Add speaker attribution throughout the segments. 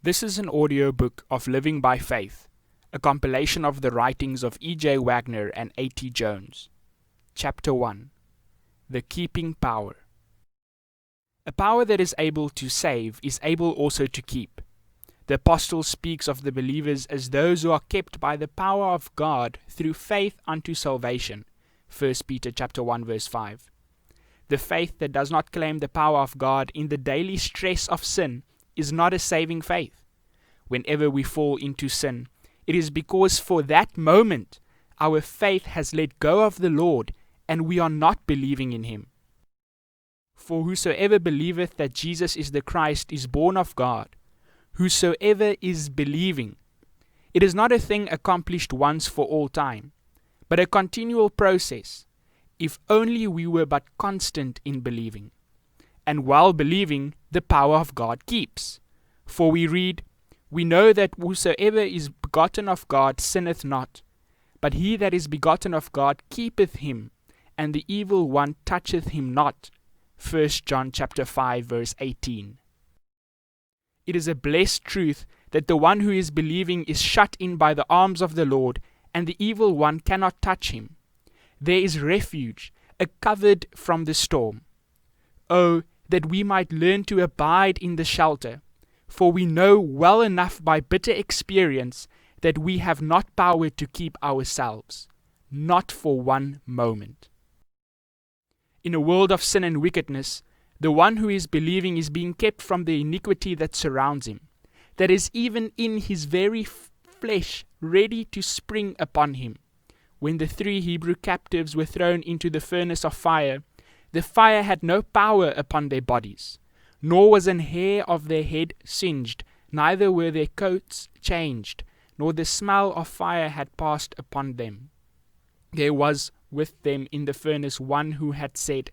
Speaker 1: This is an audiobook of Living by Faith, a compilation of the writings of E.J. Waggoner and A.T. Jones. Chapter 1. The Keeping Power. A power that is able to save is able also to keep. The apostle speaks of the believers as those who are kept by the power of God through faith unto salvation. 1 Peter chapter 1 verse 5. The faith that does not claim the power of God in the daily stress of sin is not a saving faith. Whenever we fall into sin, it is because for that moment our faith has let go of the Lord and we are not believing in Him. For whosoever believeth that Jesus is the Christ is born of God. Whosoever is believing. It is not a thing accomplished once for all time, but a continual process, if only we were but constant in believing. And while believing, the power of God keeps. For we read, We know that whosoever is begotten of God sinneth not, but he that is begotten of God keepeth him, and the evil one toucheth him not. 1 John chapter 5 verse 18. It is a blessed truth that the one who is believing is shut in by the arms of the Lord, and the evil one cannot touch him. There is refuge, a covert from the storm. Oh, that we might learn to abide in the shelter, for we know well enough by bitter experience that we have not power to keep ourselves, not for one moment. In a world of sin and wickedness, the one who is believing is being kept from the iniquity that surrounds him, that is even in his very flesh ready to spring upon him. When the 3 Hebrew captives were thrown into the furnace of fire, the fire had no power upon their bodies, nor was an hair of their head singed, neither were their coats changed, nor the smell of fire had passed upon them. There was with them in the furnace one who had said,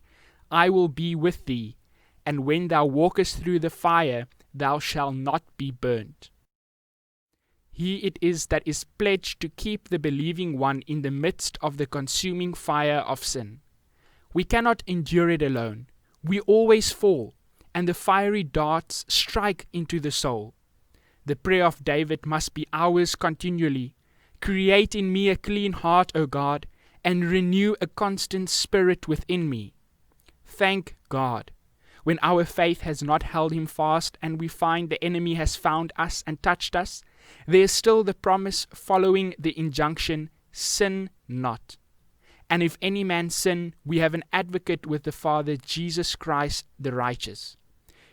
Speaker 1: I will be with thee, and when thou walkest through the fire, thou shalt not be burnt. He it is that is pledged to keep the believing one in the midst of the consuming fire of sin. We cannot endure it alone. We always fall, and the fiery darts strike into the soul. The prayer of David must be ours continually. Create in me a clean heart, O God, and renew a constant spirit within me. Thank God. When our faith has not held Him fast and we find the enemy has found us and touched us, there is still the promise following the injunction, sin not. And if any man sin, we have an advocate with the Father, Jesus Christ the righteous.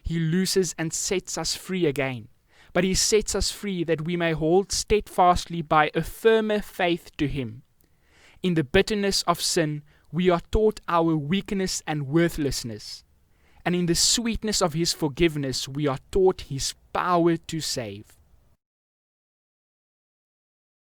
Speaker 1: He looses and sets us free again, but He sets us free that we may hold steadfastly by a firmer faith to Him. In the bitterness of sin, we are taught our weakness and worthlessness, and in the sweetness of His forgiveness, we are taught His power to save.